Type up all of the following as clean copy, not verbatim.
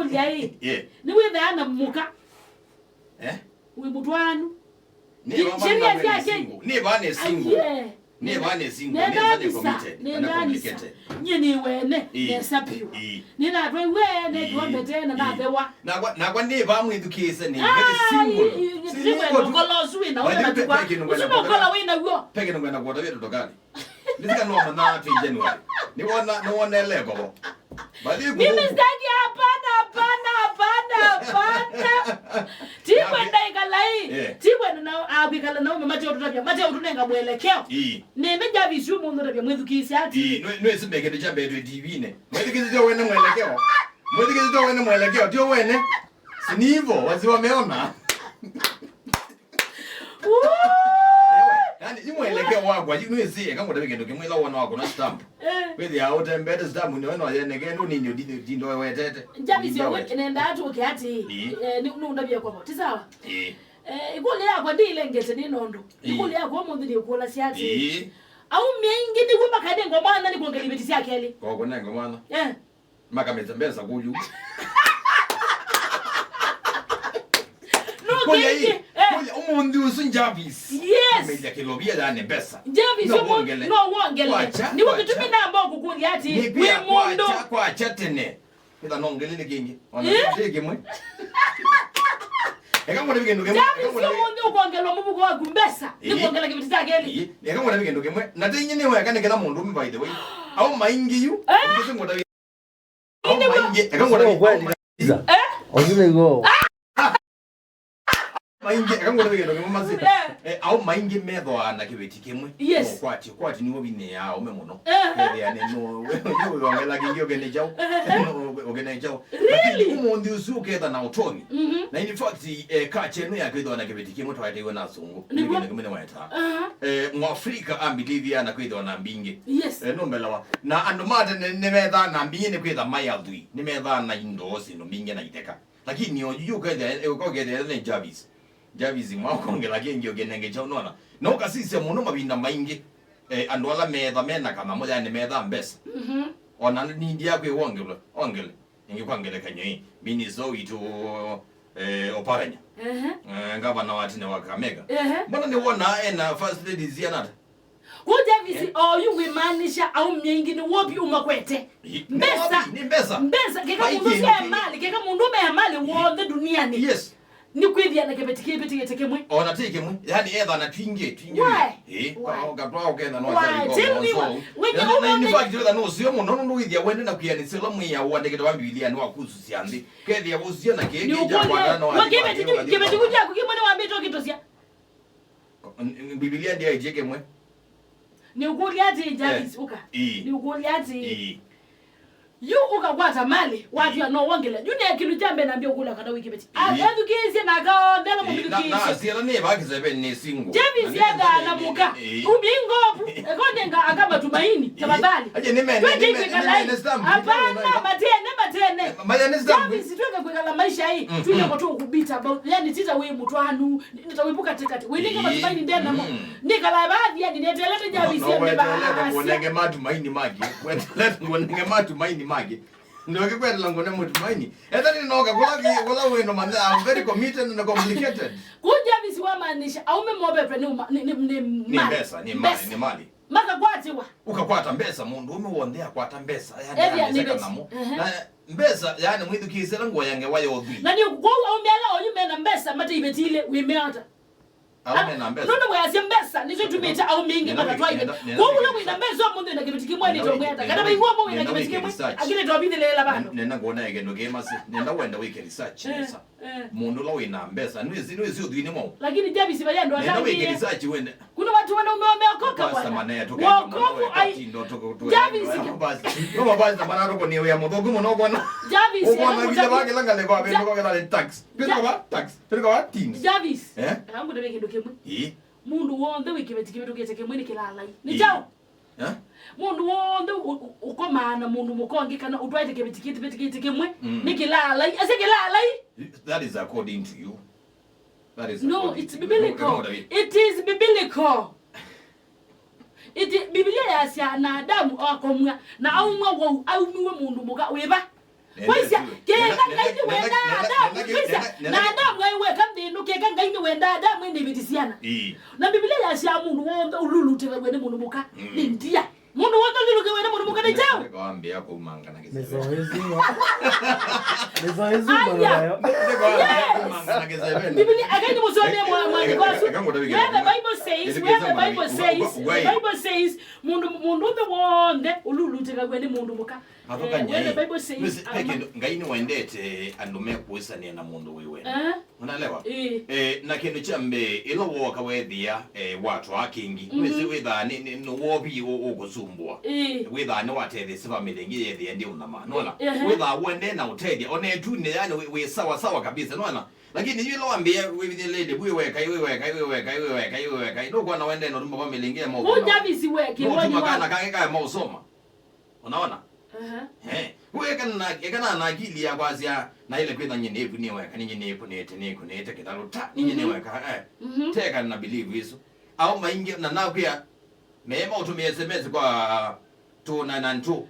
kulia hii. Ni wewe ana muka. We mutwanu. Ni sheria yake. Ni bane single. Ni bane single. Ni committed. Ni wene ne sapio. Ni na wene tuombe tena na bewa. Na kwa ni ba mu education ni very single. Single ngolo suwi na wewe tukwa. Usimo kola wewe na huo. Peke ndo ngena kwa wewe tokali. Ndika no mana tu January. Ni wana lego. Mimi sitaki hapana. Tiwe ndaikalai. Tiwe na abikala na mate ututabia. Mate utunenga mwelekeo. Nene Javis yu mundu tabia mwethukisi ati. Nwe simbeke de chambe de TV ne. Mwethukisi ndio wene mwelekeo. Mwethukisi ndio wene mwelekeo. Ndio wene. Sinivo wazi wameona. Yani mwelekeo wako nwe si kama utabike ndio kimwela wana wako na stamp. Wewe ya utembete stamp ni wena wajene gendo ninyo dindo wetete. Javis yo nenda atu ukiati. Ni ndabia kwa bote sawa. Ikule yako ndile ngete ni nondo. Ikule yako mundu ndi ukola siati. Aume ingidi kumba kade ngomana ni kuongela ibitisi ya Keli. Kwa kona ngomana. Makameza mbeza kuju. Koya umundu usunjavis. Yes. Meja kilobia dane mbesa. Javis yo no wongele. Ni wakitumi na ambao kukundi ati we mundu. Kwa chatene. Ila nongele kingi. Ona shike mwe. Eka mwana bigendo kemwe. Javis yo mundu kuongela mubugo wa gumbesa. Ni kuongela kibiti za Keli. Eka mwana bigendo kemwe. Nate nyine we akane kala mundu by the way. Au maingi yu. Ndise ngoda. Au maingi. Eka mwana bigendo. Ozile go. Maingi akangora bigendo kemwe mazi. Au maingi medho ana Kiveti kemwe. Kwati niwo bine ya Aume muno. Yani no yo ngela kingi ogene jao. Ogene jao. Lakini umundi usuketa na utomi. Na in fact ka chenu ya kwido na Kiveti kemwe twaite na sungu. Bigendo kemwe na weta. Mu Africa ambilivia na kwido na mbinge. No mbelawa. Na andomate ne medha na mbinge ne kwida mayaldui. Ne medha na indosi no mbinge na iteka. Lakini yo kwede ukogede ne Javis mwako ngela kingi ogenenge cha unaona. Na ukasisi muno mabinda maingi andwala medha mena kama moja ni medha mbesa. Ona ni ndia kwe ongele. Ingi kwangele kanyoi. Bini zo itu oparanya. Ngaba na wati ne wakamega. Mbona ni wona na first ladies yanata. Javis you manisha au myingine wopi umakwete. Mbesa. Keka mundu ya mali, keka mundu ya mali wonde duniani. Yes. Ni kwivya na Kiveti tekemwe. Ona tekemwe. Yani edha na twinge. Kwa gatwa ogenda no atari. Tell me what. Ni fact that no sio muno no withia wende na kuyanisela mwiya wandeke wa Biblia ni wakusu siandi. Kedi ya uzio na kege ja kwa no. Kiveti kuja kukimone wa beto kitosia. Biblia ndia ijekemwe. Ni ukuli ati Javis uka. Ni ukuli ati. You ukakwata mali watu ya no wongele june kilu jambe naambia ukula kada wiki beti adukisi na ka ndela mu bidukisi na sira ne bagize be ne single Javis yaga na muka ubingo ekondenga agaba tumaini tafadhali aje ni mene stamp hapana matene Javis tweka kwekala maisha hii tuye kwa tu kubita yani tita we mutwanu nitawipuka tikati we kama tumaini ndena mo nikala baadhi yani netelete Javis yende ba ngone matumaini magi ngone matumaini magi ndio kikwenda lango na mtumaini hata ninoka kula weno man I'm very committed and complicated Javis wa maanisha Aume mobepe ni mbesa ni mali maka kwatiwa ukakwata mbesa mundu umewondea kwata mbesa yani namo na mbesa yani mwidu kisela ngo yange wayo odhi na ni kwa Aume ala oyume na mbesa mate ibetile wimeata Aume na mbesa nono bwa mbesa nizo tumeta au mingi matatwa ibe kwa ule mwina mbesa mundu na Kiveti kimwe ni tomweta kada baiwa mo na Kiveti kimwe akile tobidile la bano nena ngona yake no game asi nenda wenda wiki research nisa mundu la wina mbesa nizi udhini mo lakini Javis bali ndo atangi nenda wiki research wende kuna watu wameokoka bwana wokovu ai Javis no basi bana roko ni ya modogo mo no bwana Javis bwana vile bage langa le kwa bendo kwa la tax pesa kwa teams Javis rangu de wiki ndokemwe mundu wonde wiki Kiveti kemwe ni kilala ni chao mundu wonde ukomana mundu mukonge kana utwaite Kiveti kemwe ni kilala ase kilala that is according to you. That is no, it's biblical. It is biblical. Biblia ya sia na Adamu akomwa na aumwa wo aumiwe mundu muga weba. Kwisia kenda siana na Biblia ya sia mundu wonde ululute wene mundu muka ni ndia mundu wonde ululuke wene mundu muka ni chao nikwambia ko manga na kisa nayo Biblia again musome the Bible says mundu wonde ululute wene mundu muka the Bible says ngaini wendete andume kuisania na mundu wewe unaelewa na kindu chambe ilo woka wethia watu akingi wese wetha ni wobi ugusumbwa wetha ni watethia family ngi yethia ndi unama nona wetha wende na utedia one tu ne yani we sawa sawa kabisa nona lakini yule wambia withilele bwiweka ndo kwa na wende no tumba family ngi ya mo ujavisi weke woni makana kanga mo usoma unaona wekana na akili ya kwazia na ile kwenda nyene ebu ni weka nyene ebu nete kidalo ta nyene weka teka na believe hizo au maingi na nao pia mema utumie SMS kwa 292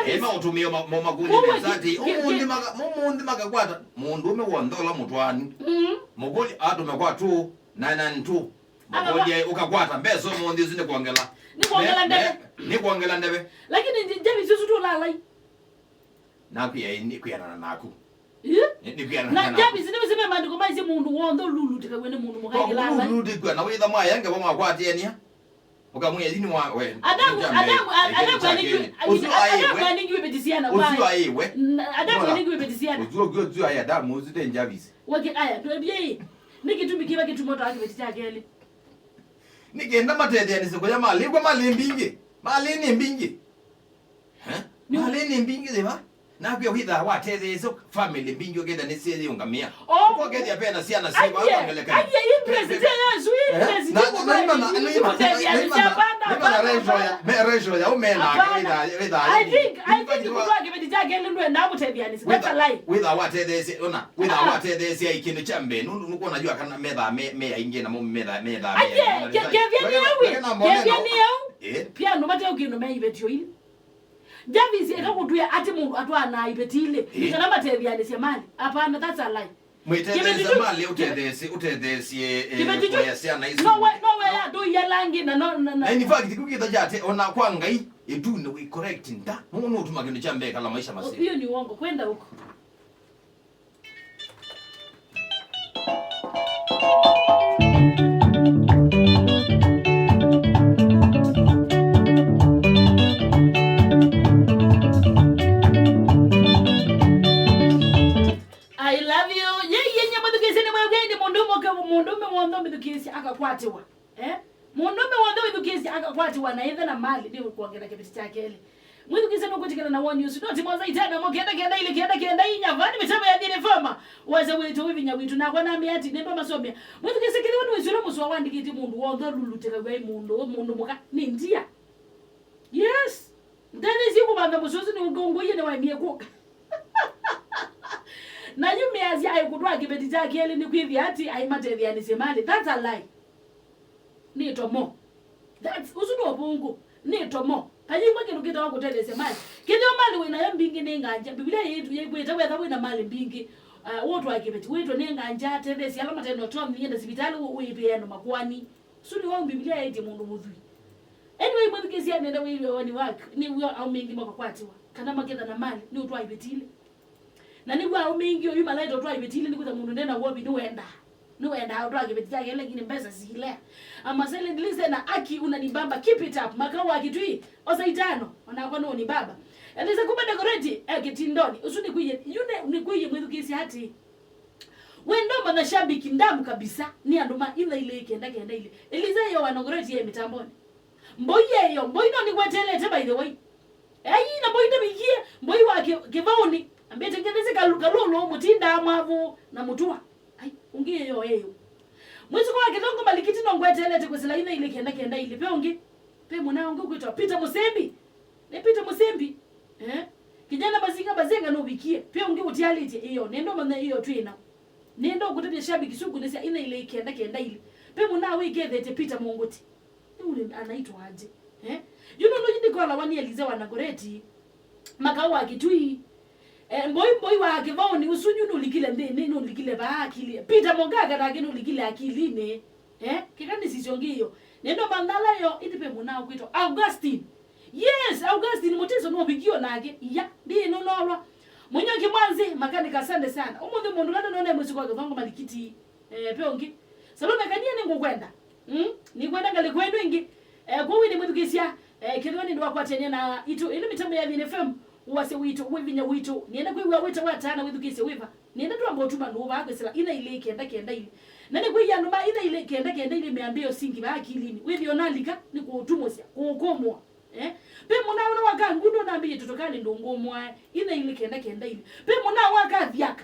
mema utumie magundi mezati umundi magakwata mundu umewondola mutwani mugoli atume kwa 292 mugoli ukakwata mbeso mundi zine kuongela ni kuongela ndebe lakini javi sisi tu lalai na pia ni kuyana naku ni kuyana na javi sisi mandiko maize mundu wondo lulutika wene mundu mukaike lalai lulutika na witha mwa yange boma kwati enia ukamwe yini wa we adamu aningi webetisiana kwa uzu aiwe adamu aningi webetisiana uzu aya adamu uzite njavisi wake aya tuambie nikitumbi kiba kitumoto akibetisia Keli nikenda matete yani siko ya mali kwa mali mbingi malini mbingi malini mbingi leba na pia witha wateze hizo family mbingi ogenda ni siri ungamia kwa geti ya pena siana siba angeleka aje president ya Sweden rejo ya umena witha I think kwa geti ya Keli ndo na mutediani that's a lie witha wateze ona witha wateze ya ikindu chambe nuko najua kana me ingie na meda aje pia no mate ukino me ibetio ile Javisi ekakutuya ati mundu atwa na ibetile kana mateviane sia mali hapana that's a lie mwitethese mali utethesie ya sia na hizo no way ya do ya langi na no in fact kukita jate ona kwa ngai itune we correct nda muno utuma kindu chambe kala maisha masiri hiyo ni uongo kwenda huko mundume wondo midukisi akakwatiwa mundume wondo midukisi akakwatiwa na either na mali ndio kuongeza kibiti cha Keli mwidukisi no kutikana na one news not moza itana mo kenda ile kenda inyavani mitama ya dine fama waza wetu wivinya witu na kwa nami ati nemba masomya mwidukisi Keli wanu wizura muswa wandikiti mundu wondo luluteka gwe mundu muka ni ndia yes ndani siku banga musozi ni ugongo yene wa mie kuka na nyume azi ayo kutwaa kibeti cha Keli ni kwivi ati aimatevi anisemali that's a lie ni tomo that's usuno opungu ni tomo kanyimba kintu kita wako tele semali kinyo mali wena yambingi nenganja Biblia yetu yekweta wetha wena mali mbingi wotu akibeti wetu nenganja tele si alama teno tom nienda hospitali uipiano makwani suri wangu Biblia yetu mundu mudhui anyway mwithikisi ya nenda wewe wani wake ni Aume makakwatiwa kana maketha na mali ni utwa ibetile na Niw'o Aume oyu malaito twa ibetile nikuza mundu ndena wobi niwenda utwa ibetile yale ngine mbesa zile ama sele ndilise na aki unanibamba keep it up makawa kitui osa itano onakwa no ni baba elise kuba decorate kitindoni usuni kuye yune nikuye mwithukisi hati wendo bana shabiki ndamu kabisa ni anduma ile kenda ile elise yo wanogoreti ya mitamboni mboye yo mboy no ni kwatelete by the way na mboy ndabikie mboy wa kivaoni ambete ngeze kalolo mutinda mwavu na mutua ungie yo mwezi kwa kidongo malikiti no ngwetelete kwesela ile kenda ile pe pe mwana wangu kuitwa Peter Musembi Peter Musembi kijana bazinga no bikie pe unge utiality hiyo nendo mana hiyo twina nendo kutebya shabiki sugu nesa ile kenda ile pe mwana wigethete Peter Mongoti yule anaitwa aje no yindi kwa la wani elize wanagoreti makao akitui mboy wa kivao ni usunyu no likile ndene no likile ba akili Peter Mongaga na geno likile akili ne kikani sichongiyo nendo mandala yo itipe munao kwito Augustine. Yes, Augustine motezo no bigio nage ya ndi no lolwa munyo kimwanzi makani kasande sana umundi mundu lado none musiko gavango malikiti peongi salome kanyene ngokwenda ni kwenda ngale kwendo ingi kuwi ni mudukisia kidwani ndo akwatenya na itu ile mitambo ya VNFM uwase wito wivinya wito nienda kwiwa wita watana widukisia wiva nienda tu ambo tuma no ba kwesela ina ile kenda ile nani kwiya no ba ina ile kenda ile meambio singi ba akilini wivi onalika ni kuutumosya kuukomwa pe muna waka ngundo na mbi tutokali ndongomwa ina ile kenda ile pe muna waka vyaka